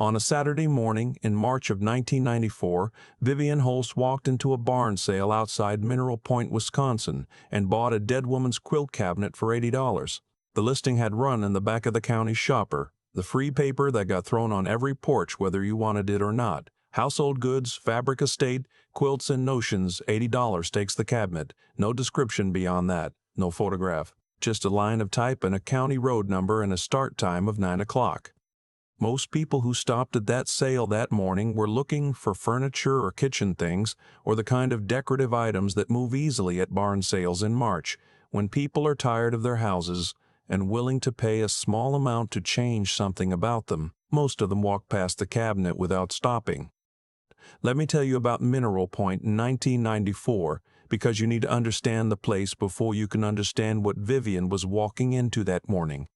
On a Saturday morning in March of 1994, Vivian Holst walked into a barn sale outside Mineral Point, Wisconsin, and bought a dead woman's quilt cabinet for $80. The listing had run in the back of the county shopper, the free paper that got thrown on every porch whether you wanted it or not. Household goods, fabric estate, quilts and notions, $80 takes the cabinet. No description beyond that, no photograph. Just a line of type and a county road number and a start time of 9 o'clock. Most people who stopped at that sale that morning were looking for furniture or kitchen things, or the kind of decorative items that move easily at barn sales in March, when people are tired of their houses and willing to pay a small amount to change something about them. Most of them walk past the cabinet without stopping. Let me tell you about Mineral Point in 1994, because you need to understand the place before you can understand what Vivian was walking into that morning.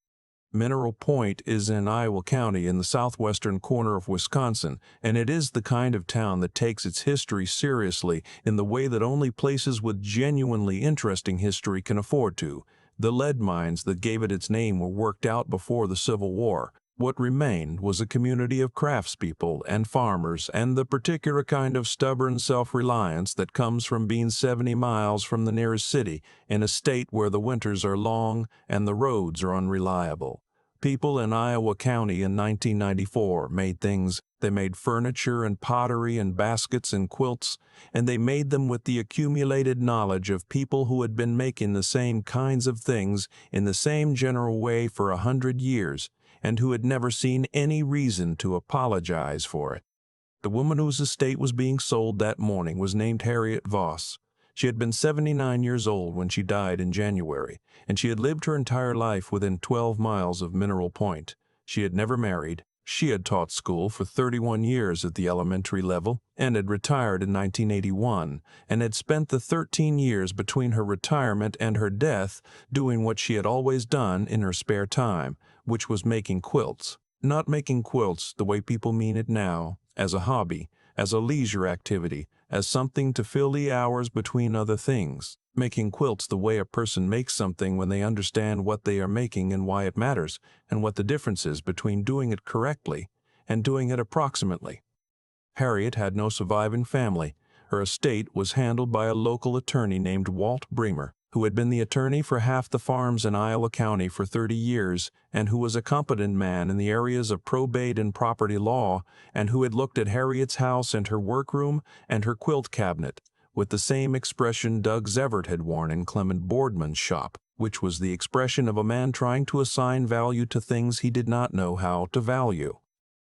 Mineral Point is in Iowa County in the southwestern corner of Wisconsin, and it is the kind of town that takes its history seriously in the way that only places with genuinely interesting history can afford to. The lead mines that gave it its name were worked out before the Civil War. What remained was a community of craftspeople and farmers and the particular kind of stubborn self-reliance that comes from being 70 miles from the nearest city in a state where the winters are long and the roads are unreliable. People in Iowa County in 1994 made things. They made furniture and pottery and baskets and quilts, and they made them with the accumulated knowledge of people who had been making the same kinds of things in the same general way for 100 years, and who had never seen any reason to apologize for it. The woman whose estate was being sold that morning was named Harriet Voss. She had been 79 years old when she died in January, and she had lived her entire life within 12 miles of Mineral Point. She had never married. She had taught school for 31 years at the elementary level and had retired in 1981, and had spent the 13 years between her retirement and her death doing what she had always done in her spare time, which was making quilts. Not making quilts the way people mean it now, as a hobby, as a leisure activity, as something to fill the hours between other things. Making quilts the way a person makes something when they understand what they are making and why it matters, and what the difference is between doing it correctly and doing it approximately. Harriet had no surviving family. Her estate was handled by a local attorney named Walt Bremer, who had been the attorney for half the farms in Iowa County for 30 years, and who was a competent man in the areas of probate and property law, and who had looked at Harriet's house and her workroom and her quilt cabinet with the same expression Doug Zevert had worn in Clement Boardman's shop, which was the expression of a man trying to assign value to things he did not know how to value.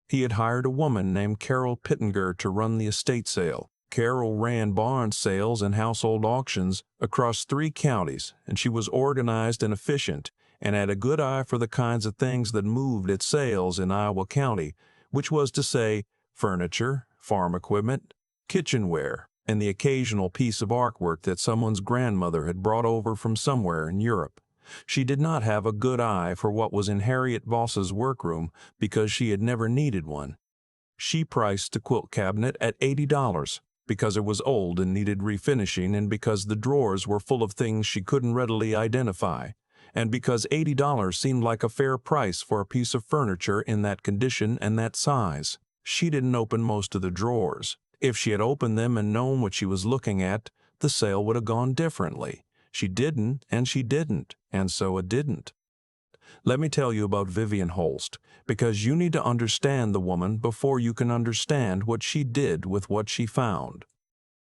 He had hired a woman named Carol Pittenger to run the estate sale. Carol ran barn sales and household auctions across 3 counties, and she was organized and efficient, and had a good eye for the kinds of things that moved at sales in Iowa County, which was to say, furniture, farm equipment, kitchenware, and the occasional piece of artwork that someone's grandmother had brought over from somewhere in Europe. She did not have a good eye for what was in Harriet Voss's workroom because she had never needed one. She priced the quilt cabinet at $80 because it was old and needed refinishing, and because the drawers were full of things she couldn't readily identify, and because $80 seemed like a fair price for a piece of furniture in that condition and that size. She didn't open most of the drawers. If she had opened them and known what she was looking at, the sale would have gone differently. She didn't, and so it didn't. Let me tell you about Vivian Holst, because you need to understand the woman before you can understand what she did with what she found.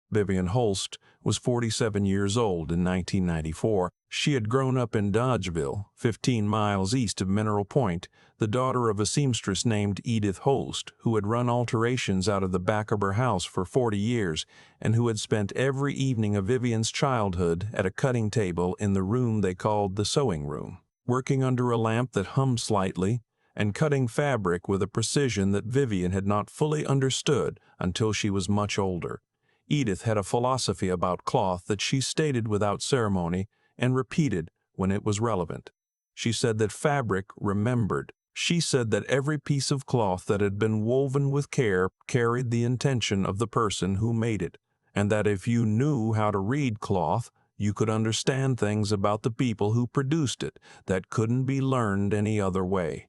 Vivian Holst was 47 years old in 1994. She had grown up in Dodgeville, 15 miles east of Mineral Point, the daughter of a seamstress named Edith Holst, who had run alterations out of the back of her house for 40 years, and who had spent every evening of Vivian's childhood at a cutting table in the room they called the sewing room, working under a lamp that hummed slightly, and cutting fabric with a precision that Vivian had not fully understood until she was much older. Edith had a philosophy about cloth that she stated without ceremony and repeated when it was relevant. She said that fabric remembered. She said that every piece of cloth that had been woven with care carried the intention of the person who made it, and that if you knew how to read cloth, you could understand things about the people who produced it that couldn't be learned any other way.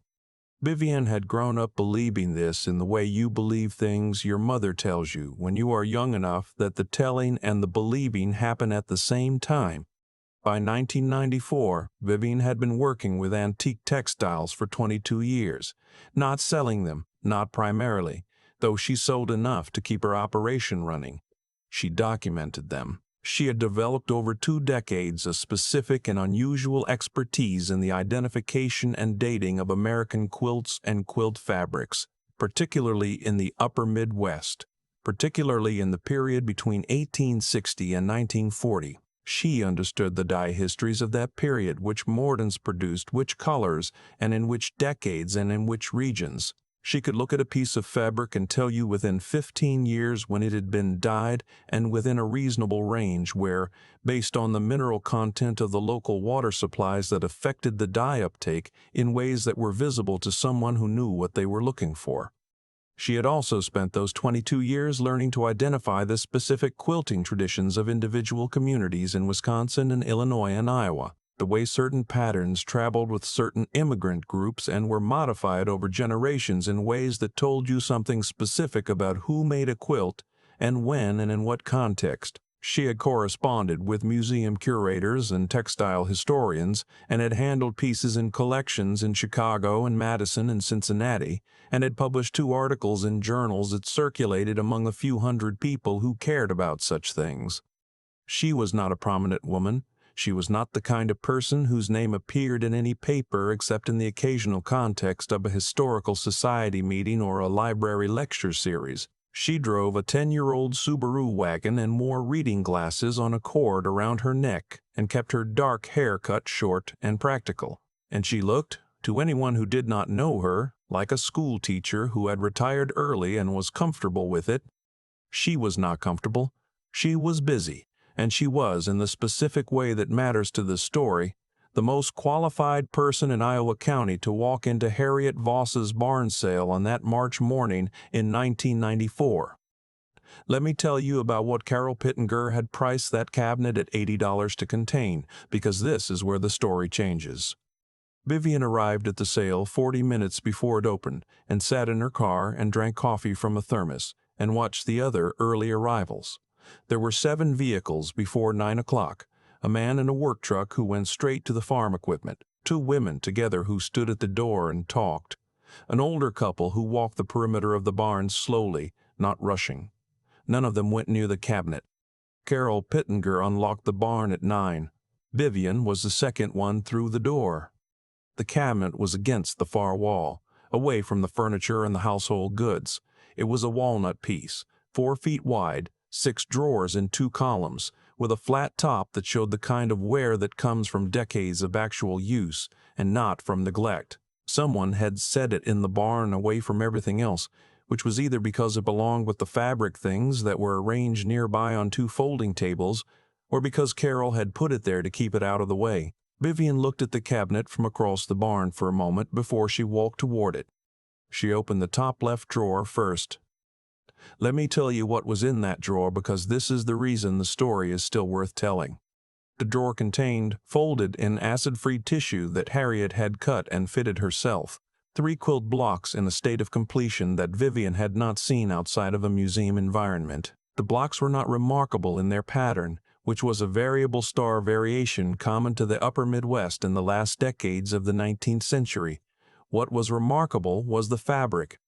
Vivian had grown up believing this in the way you believe things your mother tells you when you are young enough that the telling and the believing happen at the same time. By 1994, Vivian had been working with antique textiles for 22 years, not selling them, not primarily, though she sold enough to keep her operation running. She documented them. She had developed over 2 decades a specific and unusual expertise in the identification and dating of American quilts and quilt fabrics, particularly in the upper Midwest, particularly in the period between 1860 and 1940. She understood the dye histories of that period, which mordants produced, which colors, and in which decades and in which regions. She could look at a piece of fabric and tell you within 15 years when it had been dyed and within a reasonable range where, based on the mineral content of the local water supplies that affected the dye uptake in ways that were visible to someone who knew what they were looking for. She had also spent those 22 years learning to identify the specific quilting traditions of individual communities in Wisconsin and Illinois and Iowa, the way certain patterns traveled with certain immigrant groups and were modified over generations in ways that told you something specific about who made a quilt and when and in what context. She had corresponded with museum curators and textile historians and had handled pieces in collections in Chicago and Madison and Cincinnati, and had published 2 articles in journals that circulated among a few hundred people who cared about such things. She was not a prominent woman. She was not the kind of person whose name appeared in any paper except in the occasional context of a historical society meeting or a library lecture series. She drove a 10-year-old Subaru wagon and wore reading glasses on a cord around her neck and kept her dark hair cut short and practical. And she looked, to anyone who did not know her, like a school teacher who had retired early and was comfortable with it. She was not comfortable. She was busy, and she was, in the specific way that matters to the story, the most qualified person in Iowa County to walk into Harriet Voss's barn sale on that March morning in 1994. Let me tell you about what Carol Pittenger had priced that cabinet at $80 to contain, because this is where the story changes. Vivian arrived at the sale 40 minutes before it opened and sat in her car and drank coffee from a thermos and watched the other early arrivals. There were 7 vehicles before 9 o'clock. A man in a work truck who went straight to the farm equipment, 2 women together who stood at the door and talked, an older couple who walked the perimeter of the barn slowly, not rushing. None of them went near the cabinet. Carol Pittenger unlocked the barn at 9. Vivian was the second one through the door. The cabinet was against the far wall, away from the furniture and the household goods. It was a walnut piece, 4 feet wide, 6 drawers in 2 columns, with a flat top that showed the kind of wear that comes from decades of actual use and not from neglect. Someone had set it in the barn away from everything else, which was either because it belonged with the fabric things that were arranged nearby on 2 folding tables, or because Carol had put it there to keep it out of the way. Vivian looked at the cabinet from across the barn for a moment before she walked toward it. She opened the top left drawer first. Let me tell you what was in that drawer, because this is the reason the story is still worth telling. The drawer contained, folded in acid-free tissue that Harriet had cut and fitted herself, 3 quilt blocks in a state of completion that Vivian had not seen outside of a museum environment. The blocks were not remarkable in their pattern, which was a variable star variation common to the upper Midwest in the last decades of the 19th century. What was remarkable was the fabric.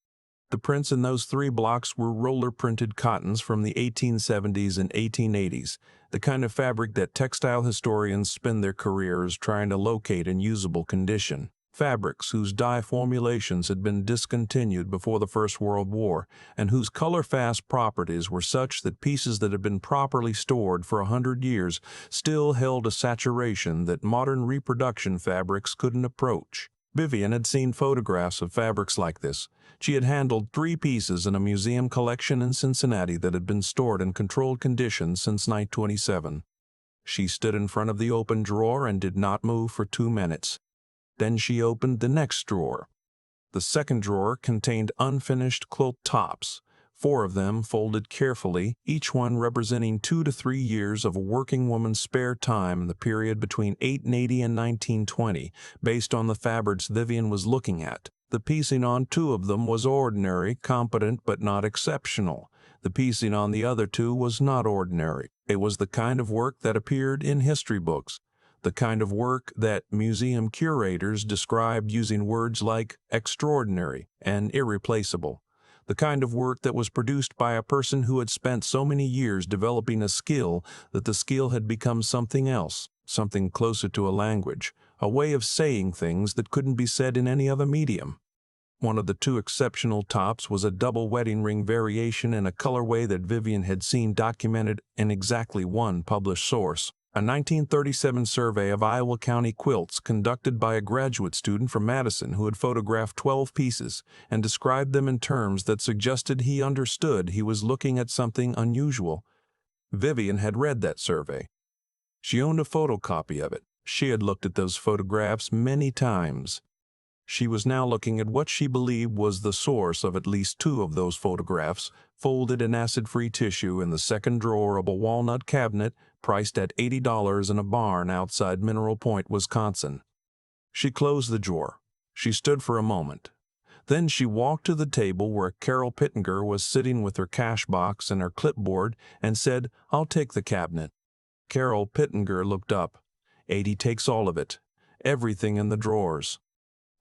The prints in those 3 blocks were roller-printed cottons from the 1870s and 1880s, the kind of fabric that textile historians spend their careers trying to locate in usable condition. Fabrics whose dye formulations had been discontinued before the First World War, and whose color-fast properties were such that pieces that had been properly stored for 100 years still held a saturation that modern reproduction fabrics couldn't approach. Vivian had seen photographs of fabrics like this. She had handled 3 pieces in a museum collection in Cincinnati that had been stored in controlled conditions since 1927. She stood in front of the open drawer and did not move for 2 minutes. Then she opened the next drawer. The second drawer contained unfinished quilt tops, 4 of them folded carefully, each one representing 2 to 3 years of a working woman's spare time in the period between 1880 and 1920, based on the fabrics Vivian was looking at. The piecing on two of them was ordinary, competent, but not exceptional. The piecing on the other two was not ordinary. It was the kind of work that appeared in history books, the kind of work that museum curators described using words like extraordinary and irreplaceable, the kind of work that was produced by a person who had spent so many years developing a skill that the skill had become something else, something closer to a language, a way of saying things that couldn't be said in any other medium. One of the two exceptional tops was a double wedding ring variation in a colorway that Vivian had seen documented in exactly one published source. A 1937 survey of Iowa County quilts conducted by a graduate student from Madison who had photographed 12 pieces and described them in terms that suggested he understood he was looking at something unusual. Vivian had read that survey. She owned a photocopy of it. She had looked at those photographs many times. She was now looking at what she believed was the source of at least two of those photographs, folded in acid-free tissue in the second drawer of a walnut cabinet priced at $80 in a barn outside Mineral Point, Wisconsin. She closed the drawer. She stood for a moment. Then she walked to the table where Carol Pittenger was sitting with her cash box and her clipboard and said, "I'll take the cabinet." Carol Pittenger looked up. "80 takes all of it. Everything in the drawers."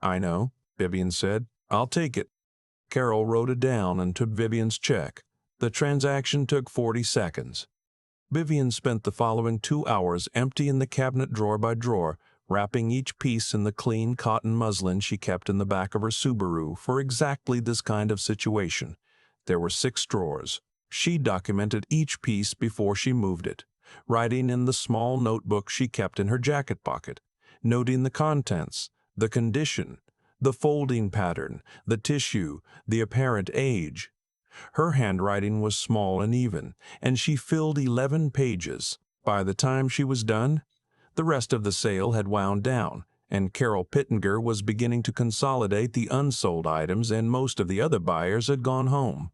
"I know," Vivian said. "I'll take it." Carol wrote it down and took Vivian's check. The transaction took 40 seconds. Vivian spent the following 2 hours emptying the cabinet drawer by drawer, wrapping each piece in the clean cotton muslin she kept in the back of her Subaru for exactly this kind of situation. There were 6 drawers. She documented each piece before she moved it, writing in the small notebook she kept in her jacket pocket, noting the contents, the condition, the folding pattern, the tissue, the apparent age. Her handwriting was small and even, and she filled 11 pages. By the time she was done, the rest of the sale had wound down, and Carol Pittenger was beginning to consolidate the unsold items, and most of the other buyers had gone home.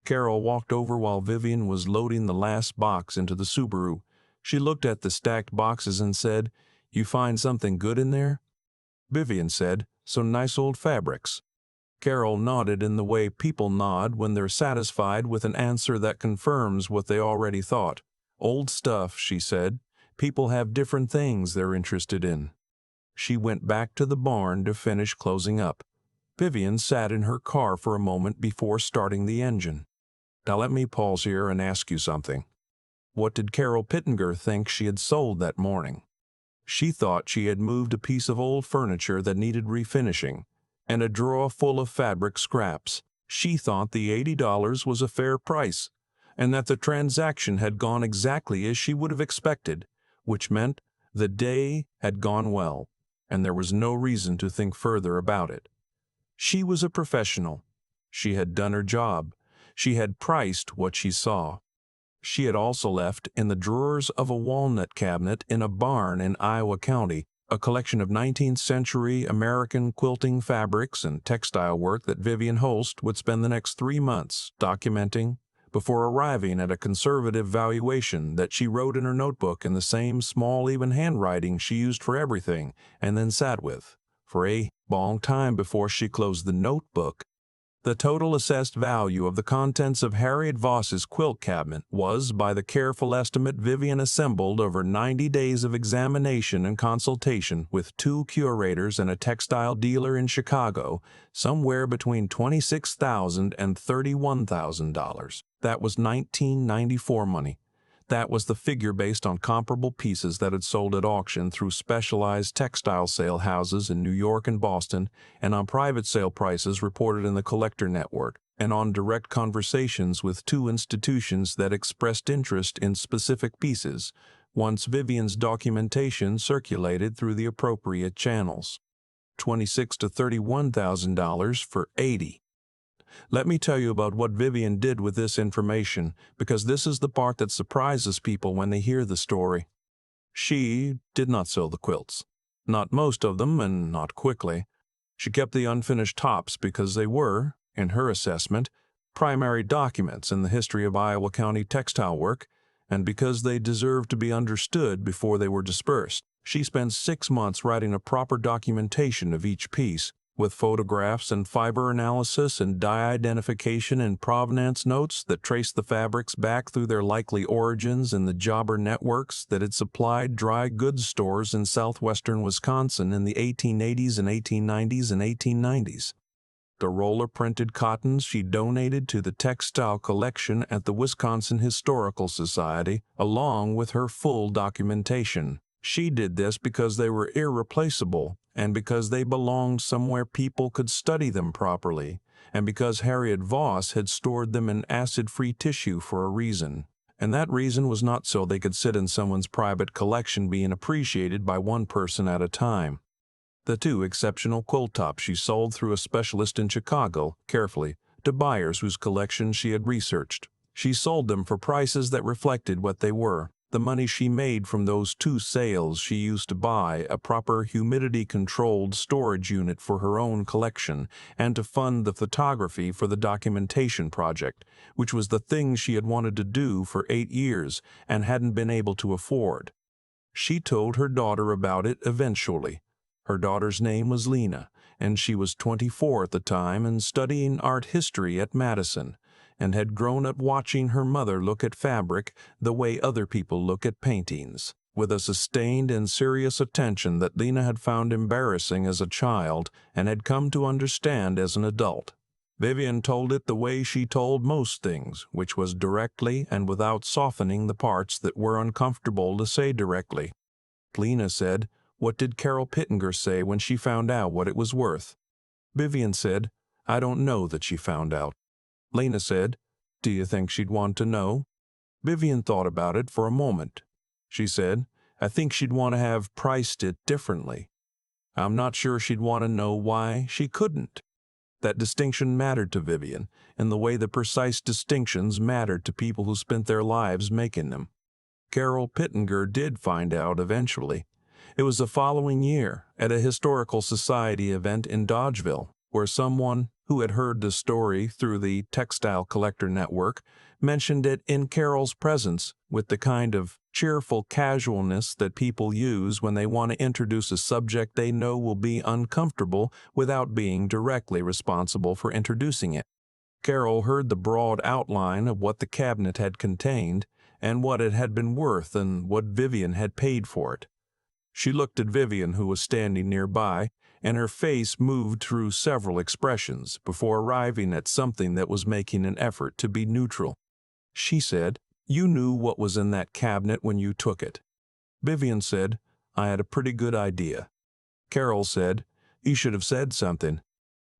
Carol walked over while Vivian was loading the last box into the Subaru. She looked at the stacked boxes and said, "You find something good in there?" Vivian said, "Some nice old fabrics." Carol nodded in the way people nod when they're satisfied with an answer that confirms what they already thought. "Old stuff," she said. "People have different things they're interested in." She went back to the barn to finish closing up. Vivian sat in her car for a moment before starting the engine. "Now let me pause here and ask you something. What did Carol Pittenger think she had sold that morning?" She thought she had moved a piece of old furniture that needed refinishing, and a drawer full of fabric scraps. She thought the $80 was a fair price, and that the transaction had gone exactly as she would have expected, which meant the day had gone well, and there was no reason to think further about it. She was a professional. She had done her job. She had priced what she saw. She had also left in the drawers of a walnut cabinet in a barn in Iowa County a collection of 19th century American quilting fabrics and textile work that Vivian Holst would spend the next 3 months documenting before arriving at a conservative valuation that she wrote in her notebook in the same small, even handwriting she used for everything and then sat with for a long time before she closed the notebook. The total assessed value of the contents of Harriet Voss's quilt cabinet was, by the careful estimate Vivian assembled over 90 days of examination and consultation with 2 curators and a textile dealer in Chicago, somewhere between $26,000 and $31,000. That was 1994 money. That was the figure based on comparable pieces that had sold at auction through specialized textile sale houses in New York and Boston, and on private sale prices reported in the Collector Network, and on direct conversations with 2 institutions that expressed interest in specific pieces, once Vivian's documentation circulated through the appropriate channels. $26,000 to $31,000 for 80. Let me tell you about what Vivian did with this information, because this is the part that surprises people when they hear the story. She did not sell the quilts. Not most of them, and not quickly. She kept the unfinished tops because they were, in her assessment, primary documents in the history of Iowa County textile work, and because they deserved to be understood before they were dispersed. She spent 6 months writing a proper documentation of each piece, with photographs and fiber analysis and dye identification and provenance notes that traced the fabrics back through their likely origins in the jobber networks that had supplied dry goods stores in southwestern Wisconsin in the 1880s and 1890s and 1890s. The roller-printed cottons she donated to the Textile collection at the Wisconsin Historical Society, along with her full documentation. She did this because they were irreplaceable, and because they belonged somewhere people could study them properly, and because Harriet Voss had stored them in acid-free tissue for a reason. And that reason was not so they could sit in someone's private collection being appreciated by one person at a time. The 2 exceptional quilt tops she sold through a specialist in Chicago, carefully, to buyers whose collections she had researched. She sold them for prices that reflected what they were. The money she made from those 2 sales she used to buy a proper humidity-controlled storage unit for her own collection and to fund the photography for the documentation project, which was the thing she had wanted to do for 8 years and hadn't been able to afford. She told her daughter about it eventually. Her daughter's name was Lena, and she was 24 at the time and studying art history at Madison, and had grown up watching her mother look at fabric the way other people look at paintings, with a sustained and serious attention that Lena had found embarrassing as a child and had come to understand as an adult. Vivian told it the way she told most things, which was directly and without softening the parts that were uncomfortable to say directly. Lena said, "What did Carol Pittenger say when she found out what it was worth?" Vivian said, "I don't know that she found out." Lena said, "Do you think she'd want to know?" Vivian thought about it for a moment. She said, "I think she'd want to have priced it differently. I'm not sure she'd want to know why she couldn't." That distinction mattered to Vivian, in the way the precise distinctions mattered to people who spent their lives making them. Carol Pittenger did find out eventually. It was the following year, at a historical society event in Dodgeville, where someone who had heard the story through the Textile Collector Network mentioned it in Carol's presence with the kind of cheerful casualness that people use when they want to introduce a subject they know will be uncomfortable without being directly responsible for introducing it. Carol heard the broad outline of what the cabinet had contained and what it had been worth and what Vivian had paid for it. She looked at Vivian, who was standing nearby, and her face moved through several expressions before arriving at something that was making an effort to be neutral. She said, "You knew what was in that cabinet when you took it." Vivian said, "I had a pretty good idea." Carol said, "You should have said something."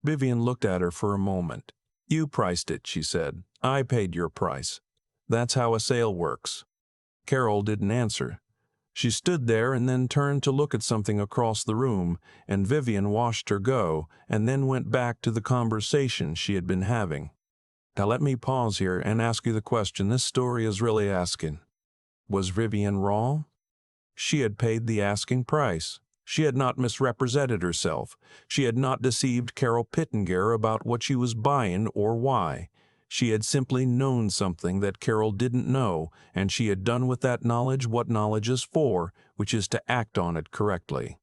Vivian looked at her for a moment. "You priced it," she said. "I paid your price. That's how a sale works." Carol didn't answer. She stood there and then turned to look at something across the room, and Vivian watched her go and then went back to the conversation she had been having. Now let me pause here and ask you the question this story is really asking. Was Vivian wrong? She had paid the asking price. She had not misrepresented herself. She had not deceived Carol Pittenger about what she was buying or why. She had simply known something that Carol didn't know, and she had done with that knowledge what knowledge is for, which is to act on it correctly.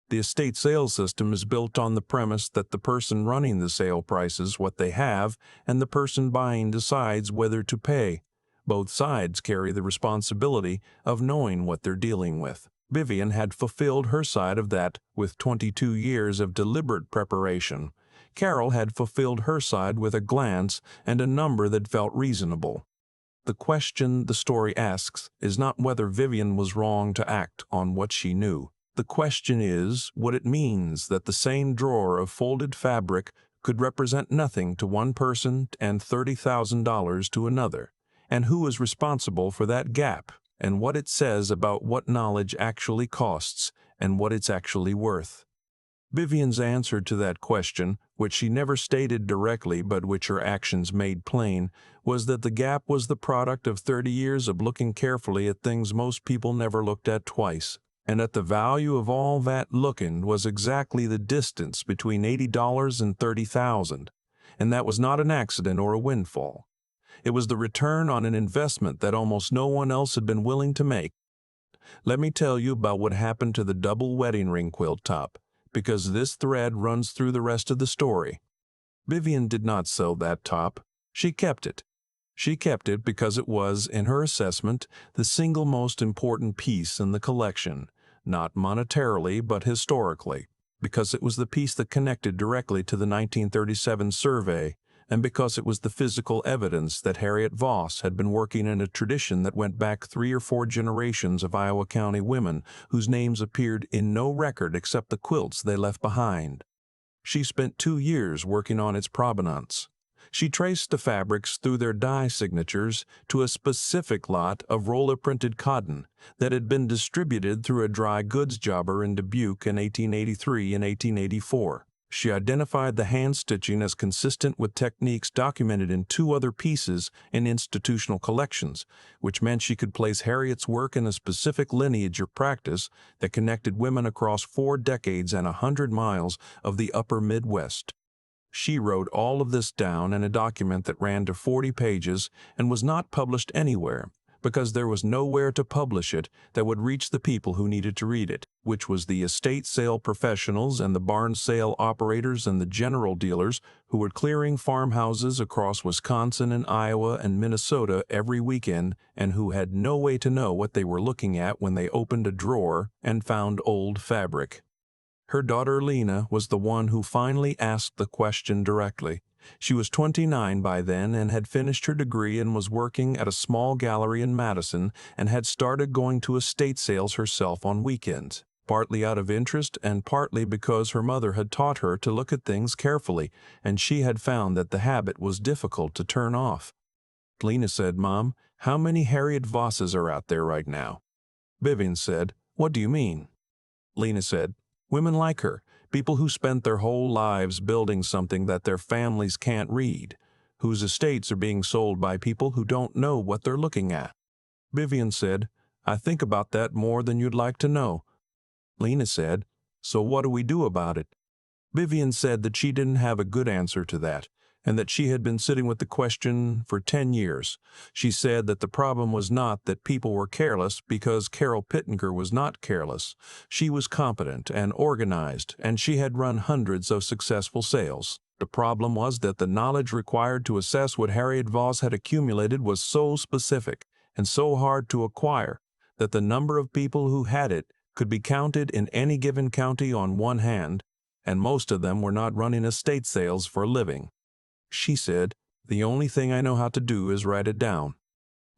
The estate sales system is built on the premise that the person running the sale prices what they have, and the person buying decides whether to pay. Both sides carry the responsibility of knowing what they're dealing with. Vivian had fulfilled her side of that with 22 years of deliberate preparation. Carol had fulfilled her side with a glance and a number that felt reasonable. The question the story asks is not whether Vivian was wrong to act on what she knew. The question is what it means that the same drawer of folded fabric could represent nothing to one person and $30,000 to another, and who is responsible for that gap, and what it says about what knowledge actually costs and what it's actually worth. Vivian's answer to that question, which she never stated directly but which her actions made plain, was that the gap was the product of 30 years of looking carefully at things most people never looked at twice, and that the value of all that looking was exactly the distance between $80 and $30,000, and that was not an accident or a windfall. It was the return on an investment that almost no one else had been willing to make. Let me tell you about what happened to the double wedding ring quilt top. because this thread runs through the rest of the story. Vivian did not sell that top. She kept it. She kept it because it was, in her assessment, the single most important piece in the collection, not monetarily but historically, because it was the piece that connected directly to the 1937 survey, and because it was the physical evidence that Harriet Voss had been working in a tradition that went back 3 or 4 generations of Iowa County women whose names appeared in no record except the quilts they left behind. She spent 2 years working on its provenance. She traced the fabrics through their dye signatures to a specific lot of roller-printed cotton that had been distributed through a dry goods jobber in Dubuque in 1883 and 1884. She identified the hand-stitching as consistent with techniques documented in 2 other pieces in institutional collections, which meant she could place Harriet's work in a specific lineage or practice that connected women across 4 decades and 100 miles of the upper Midwest. She wrote all of this down in a document that ran to 40 pages and was not published anywhere, because there was nowhere to publish it that would reach the people who needed to read it, which was the estate sale professionals and the barn sale operators and the general dealers who were clearing farmhouses across Wisconsin and Iowa and Minnesota every weekend and who had no way to know what they were looking at when they opened a drawer and found old fabric. Her daughter Lena was the one who finally asked the question directly. She was 29 by then and had finished her degree and was working at a small gallery in Madison and had started going to estate sales herself on weekends, partly out of interest and partly because her mother had taught her to look at things carefully, and she had found that the habit was difficult to turn off. Lena said, "Mom, how many Harriet Vosses are out there right now?" Vivian said, "What do you mean?" Lena said, "Women like her, people who spent their whole lives building something that their families can't read, whose estates are being sold by people who don't know what they're looking at." Vivian said, "I think about that more than you'd like to know." Lena said, "So what do we do about it?" Vivian said that she didn't have a good answer to that, and that she had been sitting with the question for 10 years. She said that the problem was not that people were careless because Carol Pittenger was not careless. She was competent and organized, and she had run hundreds of successful sales. The problem was that the knowledge required to assess what Harriet Voss had accumulated was so specific and so hard to acquire that the number of people who had it could be counted in any given county on one hand, and most of them were not running estate sales for a living. She said, "The only thing I know how to do is write it down."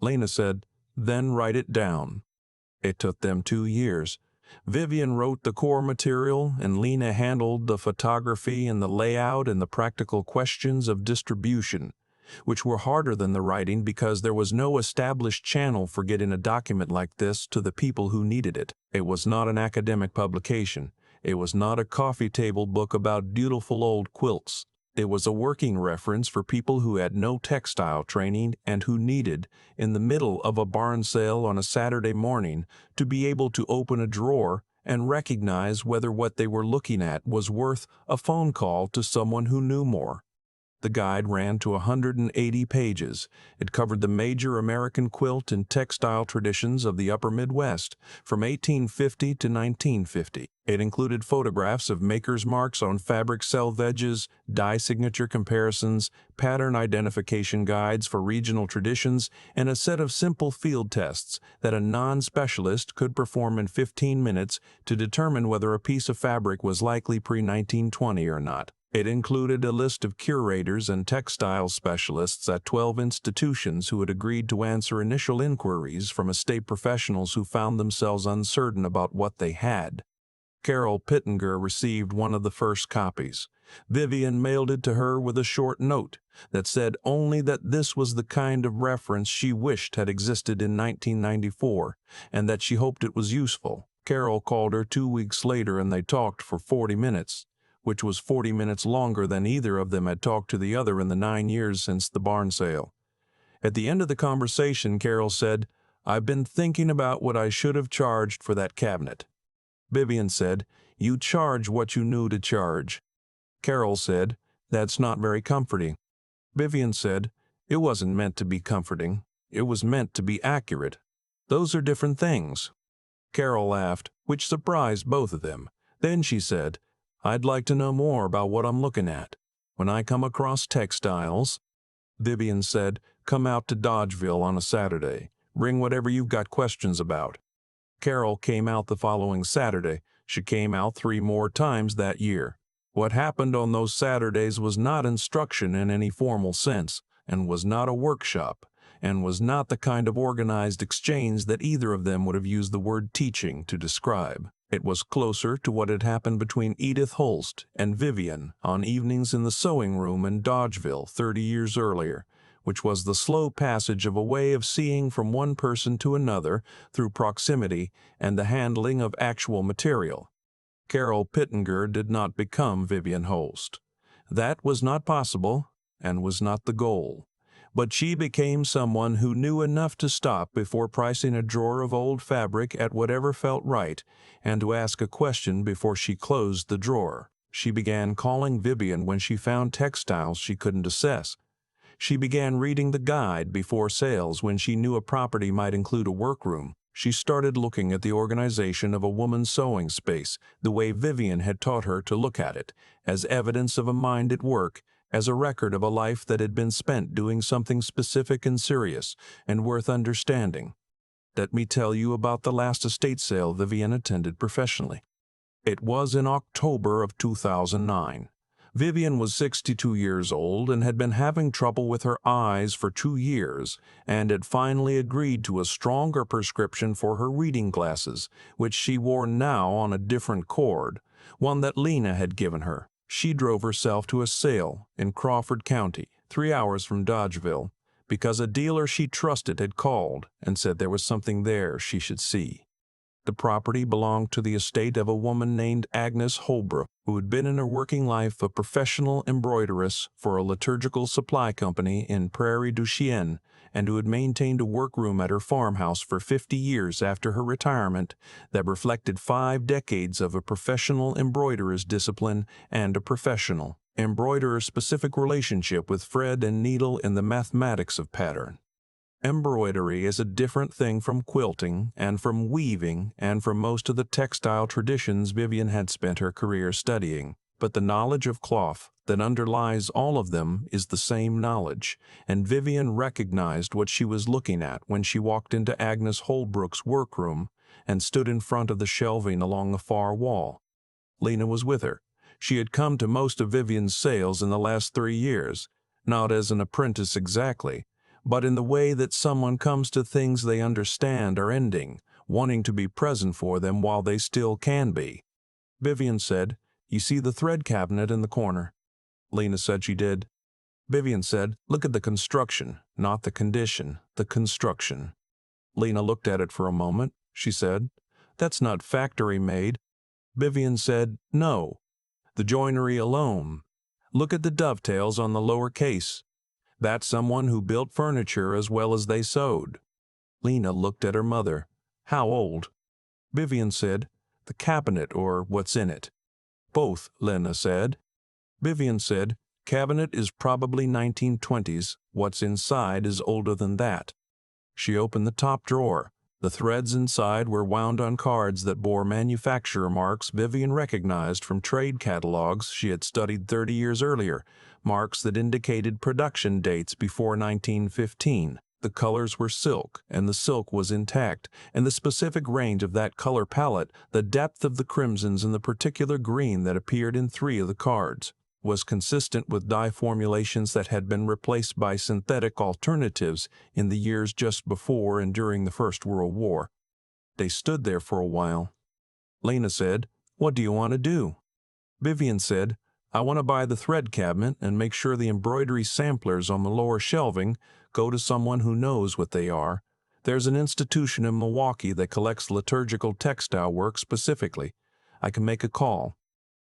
Lena said, "Then write it down." It took them 2 years. Vivian wrote the core material, and Lena handled the photography and the layout and the practical questions of distribution, which were harder than the writing because there was no established channel for getting a document like this to the people who needed it. It was not an academic publication. It was not a coffee table book about beautiful old quilts. It was a working reference for people who had no textile training and who needed, in the middle of a barn sale on a Saturday morning, to be able to open a drawer and recognize whether what they were looking at was worth a phone call to someone who knew more. The guide ran to 180 pages. It covered the major American quilt and textile traditions of the upper Midwest from 1850 to 1950. It included photographs of maker's marks on fabric selvages, dye signature comparisons, pattern identification guides for regional traditions, and a set of simple field tests that a non-specialist could perform in 15 minutes to determine whether a piece of fabric was likely pre-1920 or not. It included a list of curators and textile specialists at 12 institutions who had agreed to answer initial inquiries from estate professionals who found themselves uncertain about what they had. Carol Pittenger received one of the first copies. Vivian mailed it to her with a short note that said only that this was the kind of reference she wished had existed in 1994 and that she hoped it was useful. Carol called her 2 weeks later and they talked for 40 minutes. Which was 40 minutes longer than either of them had talked to the other in the 9 years since the barn sale. At the end of the conversation, Carol said, "I've been thinking about what I should have charged for that cabinet." Vivian said, "You charge what you knew to charge." Carol said, "That's not very comforting." Vivian said, "It wasn't meant to be comforting. It was meant to be accurate. Those are different things." Carol laughed, which surprised both of them. Then she said, I'd like to know more about what I'm looking at. When I come across textiles, Vivian said, come out to Dodgeville on a Saturday. Bring whatever you've got questions about. Carol came out the following Saturday. She came out 3 more times that year. What happened on those Saturdays was not instruction in any formal sense, and was not a workshop, and was not the kind of organized exchange that either of them would have used the word teaching to describe. It was closer to what had happened between Edith Holst and Vivian on evenings in the sewing room in Dodgeville 30 years earlier, which was the slow passage of a way of seeing from one person to another through proximity and the handling of actual material. Carol Pittenger did not become Vivian Holst. That was not possible and was not the goal. But she became someone who knew enough to stop before pricing a drawer of old fabric at whatever felt right, and to ask a question before she closed the drawer. She began calling Vivian when she found textiles she couldn't assess. She began reading the guide before sales when she knew a property might include a workroom. She started looking at the organization of a woman's sewing space, the way Vivian had taught her to look at it, as evidence of a mind at work, as a record of a life that had been spent doing something specific and serious and worth understanding. Let me tell you about the last estate sale Vivian attended professionally. It was in October of 2009. Vivian was 62 years old and had been having trouble with her eyes for 2 years, and had finally agreed to a stronger prescription for her reading glasses, which she wore now on a different cord, one that Lena had given her. She drove herself to a sale in Crawford County, 3 hours from Dodgeville, because a dealer she trusted had called and said there was something there she should see. The property belonged to the estate of a woman named Agnes Holbrook, who had been in her working life a professional embroideress for a liturgical supply company in Prairie du Chien, and who had maintained a workroom at her farmhouse for 50 years after her retirement that reflected 5 decades of a professional embroiderer's discipline and a professional embroiderer-specific relationship with thread and needle in the mathematics of pattern. Embroidery is a different thing from quilting and from weaving and from most of the textile traditions Vivian had spent her career studying, but the knowledge of cloth that underlies all of them is the same knowledge, and Vivian recognized what she was looking at when she walked into Agnes Holbrook's workroom and stood in front of the shelving along the far wall. Lena was with her. She had come to most of Vivian's sales in the last 3 years, not as an apprentice exactly, but in the way that someone comes to things they understand are ending, wanting to be present for them while they still can be. Vivian said, "You see the thread cabinet in the corner?" Lena said she did. Vivian said, "Look at the construction, not the condition, the construction." Lena looked at it for a moment. She said, "That's not factory made." Vivian said, "No, the joinery alone. Look at the dovetails on the lower case. That's someone who built furniture as well as they sewed." Lena looked at her mother. "How old?" Vivian said, "The cabinet or what's in it." "Both," Lena said. Vivian said, "Cabinet is probably 1920s. What's inside is older than that." She opened the top drawer. The threads inside were wound on cards that bore manufacturer marks Vivian recognized from trade catalogs she had studied 30 years earlier, marks that indicated production dates before 1915. The colors were silk, and the silk was intact, and the specific range of that color palette, the depth of the crimsons and the particular green that appeared in 3 of the cards, was consistent with dye formulations that had been replaced by synthetic alternatives in the years just before and during the First World War. They stood there for a while. Lena said, "What do you want to do?" Vivian said, "I want to buy the thread cabinet and make sure the embroidery samplers on the lower shelving go to someone who knows what they are. There's an institution in Milwaukee that collects liturgical textile work specifically. I can make a call."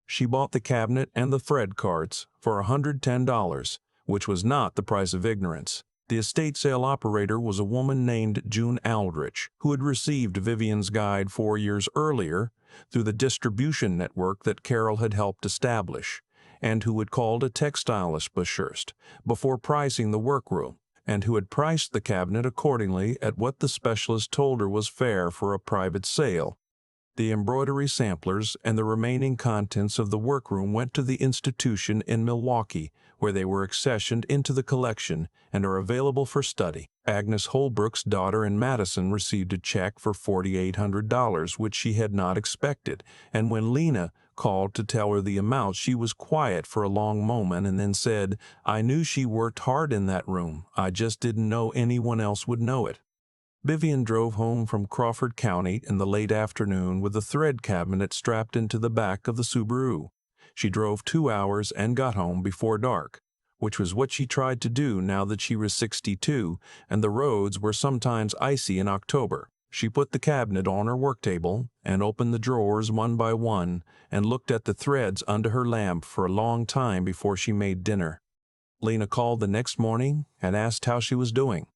She bought the cabinet and the thread cards for $110, which was not the price of ignorance. The estate sale operator was a woman named June Aldrich, who had received Vivian's guide 4 years earlier through the distribution network that Carol had helped establish, and who had called a textilist before pricing the workroom, and who had priced the cabinet accordingly at what the specialist told her was fair for a private sale. The embroidery samplers and the remaining contents of the workroom went to the institution in Milwaukee, where they were accessioned into the collection and are available for study. Agnes Holbrook's daughter in Madison received a check for $4,800, which she had not expected, and when Lena called to tell her the amount, she was quiet for a long moment and then said, "I knew she worked hard in that room. I just didn't know anyone else would know it." Vivian drove home from Crawford County in the late afternoon with a thread cabinet strapped into the back of the Subaru. She drove 2 hours and got home before dark, which was what she tried to do now that she was 62 and the roads were sometimes icy in October. She put the cabinet on her work table and opened the drawers one by one and looked at the threads under her lamp for a long time before she made dinner. Lena called the next morning and asked how she was doing.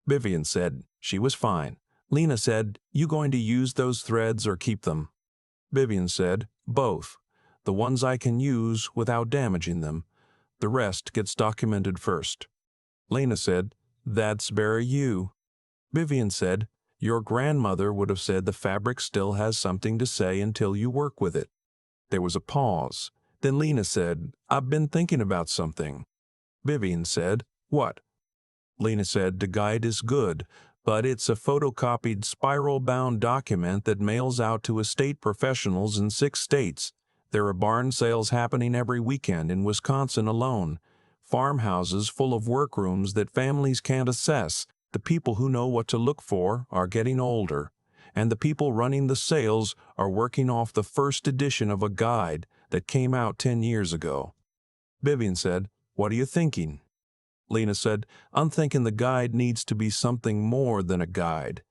Vivian said she was fine. Lena said, "You going to use those threads or keep them?" Vivian said, "Both. The ones I can use without damaging them. The rest gets documented first." Lena said, "That's very you." Vivian said, "Your grandmother would have said the fabric still has something to say until you work with it." There was a pause. Then Lena said, "I've been thinking about something." Vivian said, "What?" Lena said, "The guide is good, but it's a photocopied spiral-bound document that mails out to estate professionals in 6 states. There are barn sales happening every weekend in Wisconsin alone. Farmhouses full of workrooms that families can't assess. The people who know what to look for are getting older, and the people running the sales are working off the first edition of a guide that came out 10 years ago." Vivian said, "What are you thinking?" Lena said, "I'm thinking the guide needs to be something more than a guide.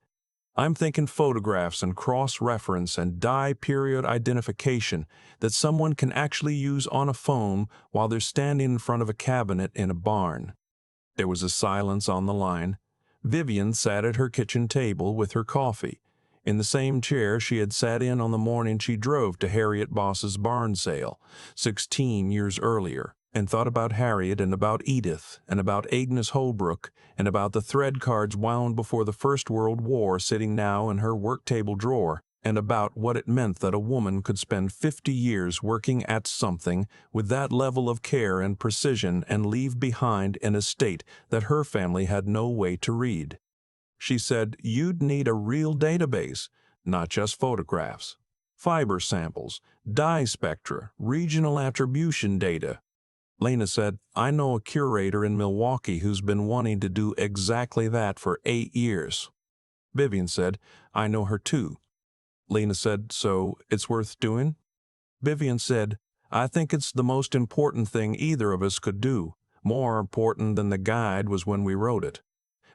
I'm thinking photographs and cross-reference and dye period identification that someone can actually use on a phone while they're standing in front of a cabinet in a barn." There was a silence on the line. Vivian sat at her kitchen table with her coffee, in the same chair she had sat in on the morning she drove to Harriet Boss's barn sale 16 years earlier, and thought about Harriet and about Edith and about Agnes Holbrook and about the thread cards wound before the First World War sitting now in her work table drawer, and about what it meant that a woman could spend 50 years working at something with that level of care and precision and leave behind an estate that her family had no way to read. She said, "You'd need a real database, not just photographs. Fiber samples, dye spectra, regional attribution data." Lena said, "I know a curator in Milwaukee who's been wanting to do exactly that for 8 years. Vivian said, "I know her too." Lena said, "So it's worth doing?" Vivian said, "I think it's the most important thing either of us could do. More important than the guide was when we wrote it.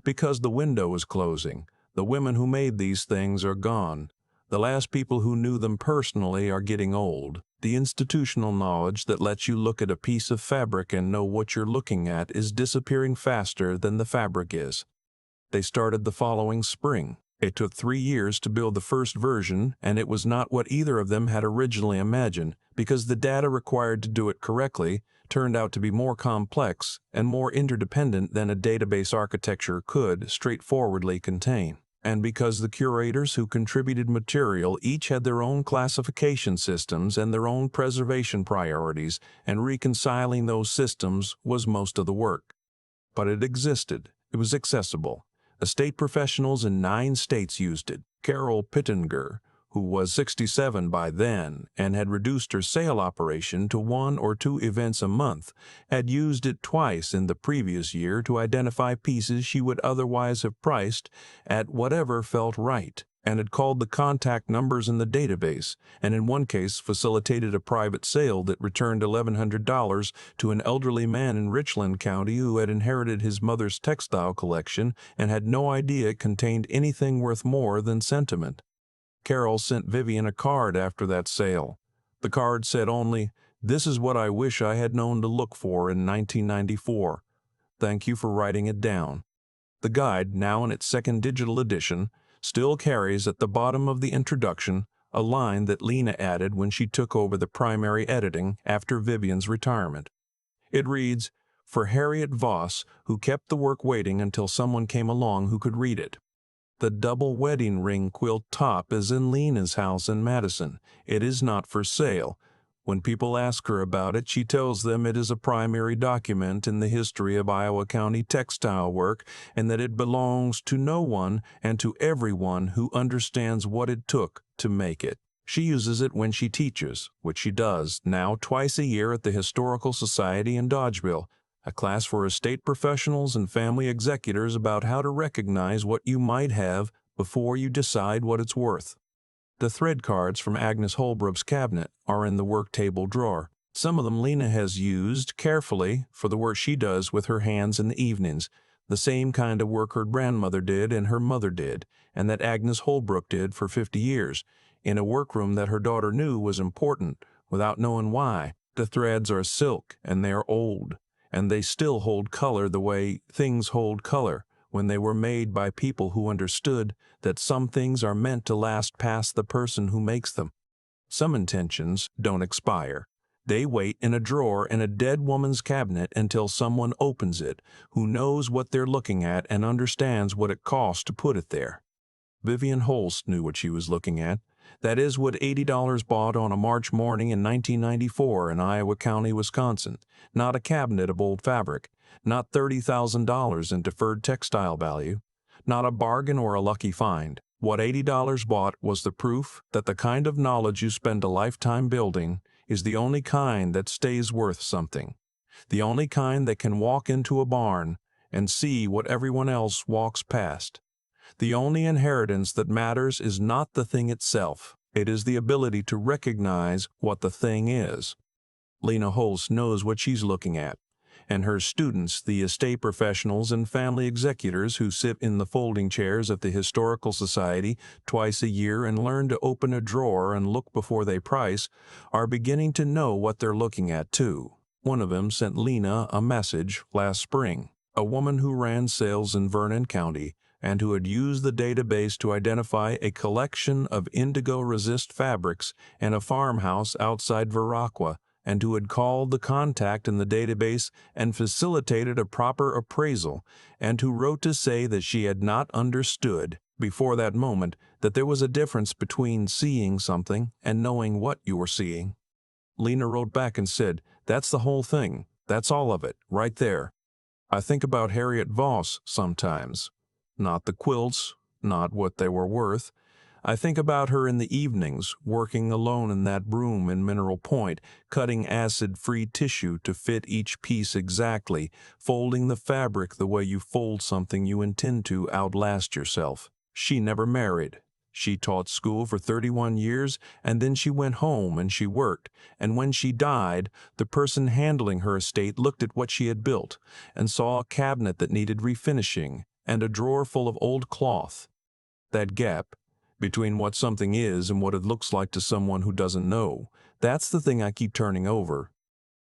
Because the window is closing. The women who made these things are gone. The last people who knew them personally are getting old. The institutional knowledge that lets you look at a piece of fabric and know what you're looking at is disappearing faster than the fabric is." They started the following spring. It took 3 years to build the first version, and it was not what either of them had originally imagined, because the data required to do it correctly turned out to be more complex and more interdependent than a database architecture could straightforwardly contain. And because the curators who contributed material each had their own classification systems and their own preservation priorities, and reconciling those systems was most of the work. But it existed. It was accessible. Estate professionals in 9 states used it. Carol Pittenger, who was 67 by then and had reduced her sale operation to 1 or 2 events a month, had used it twice in the previous year to identify pieces she would otherwise have priced at whatever felt right, and had called the contact numbers in the database, and in one case facilitated a private sale that returned $1,100 to an elderly man in Richland County who had inherited his mother's textile collection and had no idea it contained anything worth more than sentiment. Carol sent Vivian a card after that sale. The card said only, "This is what I wish I had known to look for in 1994. Thank you for writing it down." The guide, now in its 2nd digital edition, still carries at the bottom of the introduction a line that Lena added when she took over the primary editing after Vivian's retirement. It reads, "For Harriet Voss, who kept the work waiting until someone came along who could read it." The double wedding ring quilt top is in Lena's house in Madison. It is not for sale. When people ask her about it, she tells them it is a primary document in the history of Iowa County textile work and that it belongs to no one and to everyone who understands what it took to make it. She uses it when she teaches, which she does now twice a year at the Historical Society in Dodgeville, a class for estate professionals and family executors about how to recognize what you might have before you decide what it's worth. The thread cards from Agnes Holbrook's cabinet are in the work table drawer. Some of them Lena has used carefully for the work she does with her hands in the evenings, the same kind of work her grandmother did and her mother did, and that Agnes Holbrook did for 50 years, in a workroom that her daughter knew was important, without knowing why. The threads are silk, and they are old, and they still hold color the way things hold color when they were made by people who understood that some things are meant to last past the person who makes them. Some intentions don't expire. They wait in a drawer in a dead woman's cabinet until someone opens it who knows what they're looking at and understands what it costs to put it there. Vivian Holst knew what she was looking at. That is what $80 bought on a March morning in 1994 in Iowa County, Wisconsin. Not a cabinet of old fabric. Not $30,000 in deferred textile value. Not a bargain or a lucky find. What $80 bought was the proof that the kind of knowledge you spend a lifetime building is the only kind that stays worth something. The only kind that can walk into a barn and see what everyone else walks past. The only inheritance that matters is not the thing itself. It is the ability to recognize what the thing is. Lena Holst knows what she's looking at, and her students, the estate professionals and family executors who sit in the folding chairs at the Historical Society twice a year and learn to open a drawer and look before they price, are beginning to know what they're looking at too. One of them sent Lena a message last spring. A woman who ran sales in Vernon County and who had used the database to identify a collection of indigo-resist fabrics in a farmhouse outside Viroqua, and who had called the contact in the database and facilitated a proper appraisal, and who wrote to say that she had not understood, before that moment, that there was a difference between seeing something and knowing what you were seeing. Lena wrote back and said, "That's the whole thing. That's all of it, right there. I think about Harriet Voss sometimes. Not the quilts, not what they were worth. I think about her in the evenings, working alone in that room in Mineral Point, cutting acid-free tissue to fit each piece exactly, folding the fabric the way you fold something you intend to outlast yourself. She never married. She taught school for 31 years, and then she went home and she worked, and when she died, the person handling her estate looked at what she had built and saw a cabinet that needed refinishing and a drawer full of old cloth. That gap between what something is and what it looks like to someone who doesn't know, that's the thing I keep turning over.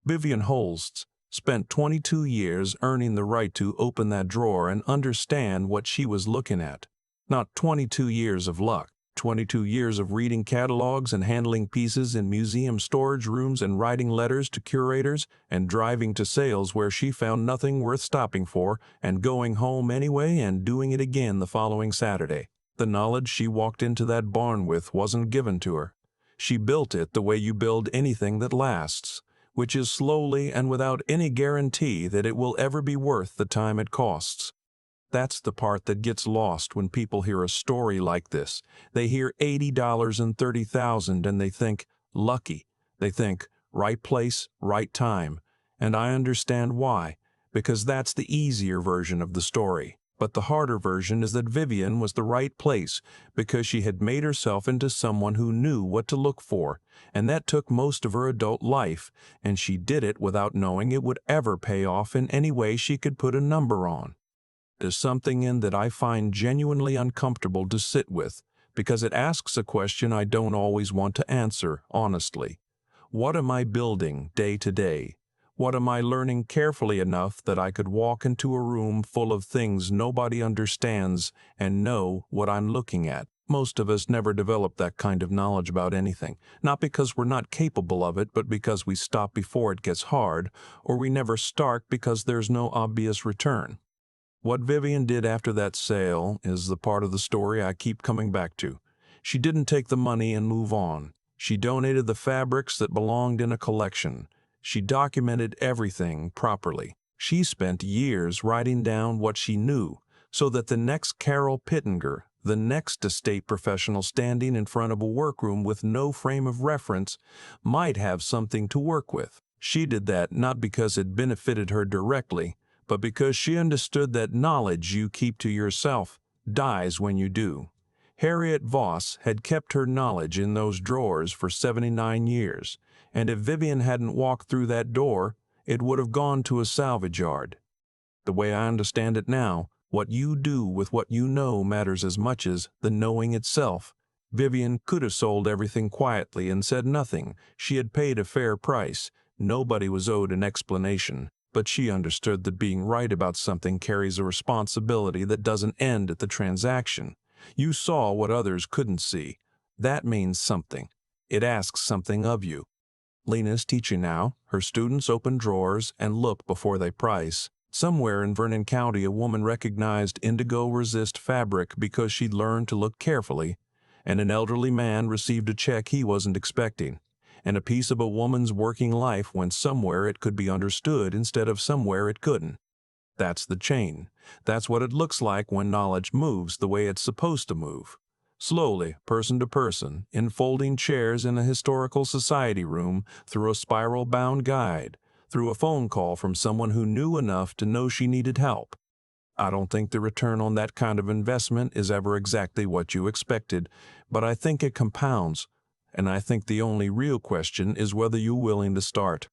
Vivian Holst spent 22 years earning the right to open that drawer and understand what she was looking at. Not 22 years of luck, 22 years of reading catalogs and handling pieces in museum storage rooms and writing letters to curators and driving to sales where she found nothing worth stopping for and going home anyway and doing it again the following Saturday. The knowledge she walked into that barn with wasn't given to her. She built it the way you build anything that lasts, which is slowly and without any guarantee that it will ever be worth the time it costs. That's the part that gets lost when people hear a story like this. They hear $80 and $30,000 and they think, lucky. They think, right place, right time. And I understand why, because that's the easier version of the story. But the harder version is that Vivian was the right place because she had made herself into someone who knew what to look for, and that took most of her adult life, and she did it without knowing it would ever pay off in any way she could put a number on. There's something in that I find genuinely uncomfortable to sit with, because it asks a question I don't always want to answer honestly. What am I building day to day? What am I learning carefully enough that I could walk into a room full of things nobody understands and know what I'm looking at? Most of us never develop that kind of knowledge about anything, not because we're not capable of it, but because we stop before it gets hard, or we never start because there's no obvious return. What Vivian did after that sale is the part of the story I keep coming back to. She didn't take the money and move on. She donated the fabrics that belonged in a collection. She documented everything properly. She spent years writing down what she knew, so that the next Carol Pittenger, the next estate professional standing in front of a workroom with no frame of reference, might have something to work with. She did that not because it benefited her directly, but because she understood that knowledge you keep to yourself dies when you do. Harriet Voss had kept her knowledge in those drawers for 79 years, and if Vivian hadn't walked through that door, it would have gone to a salvage yard. The way I understand it now, what you do with what you know matters as much as the knowing itself. Vivian could have sold everything quietly and said nothing. She had paid a fair price. Nobody was owed an explanation. But she understood that being right about something carries a responsibility that doesn't end at the transaction. You saw what others couldn't see. That means something. It asks something of you. Lena's teaching now. Her students open drawers and look before they price. Somewhere in Vernon County, a woman recognized indigo resist fabric because she'd learned to look carefully, and an elderly man received a check he wasn't expecting. And a piece of a woman's working life went somewhere it could be understood instead of somewhere it couldn't. That's the chain. That's what it looks like when knowledge moves the way it's supposed to move. Slowly, person to person, in folding chairs in a historical society room, through a spiral-bound guide, through a phone call from someone who knew enough to know she needed help. I don't think the return on that kind of investment is ever exactly what you expected, but I think it compounds. And I think the only real question is whether you're willing to start.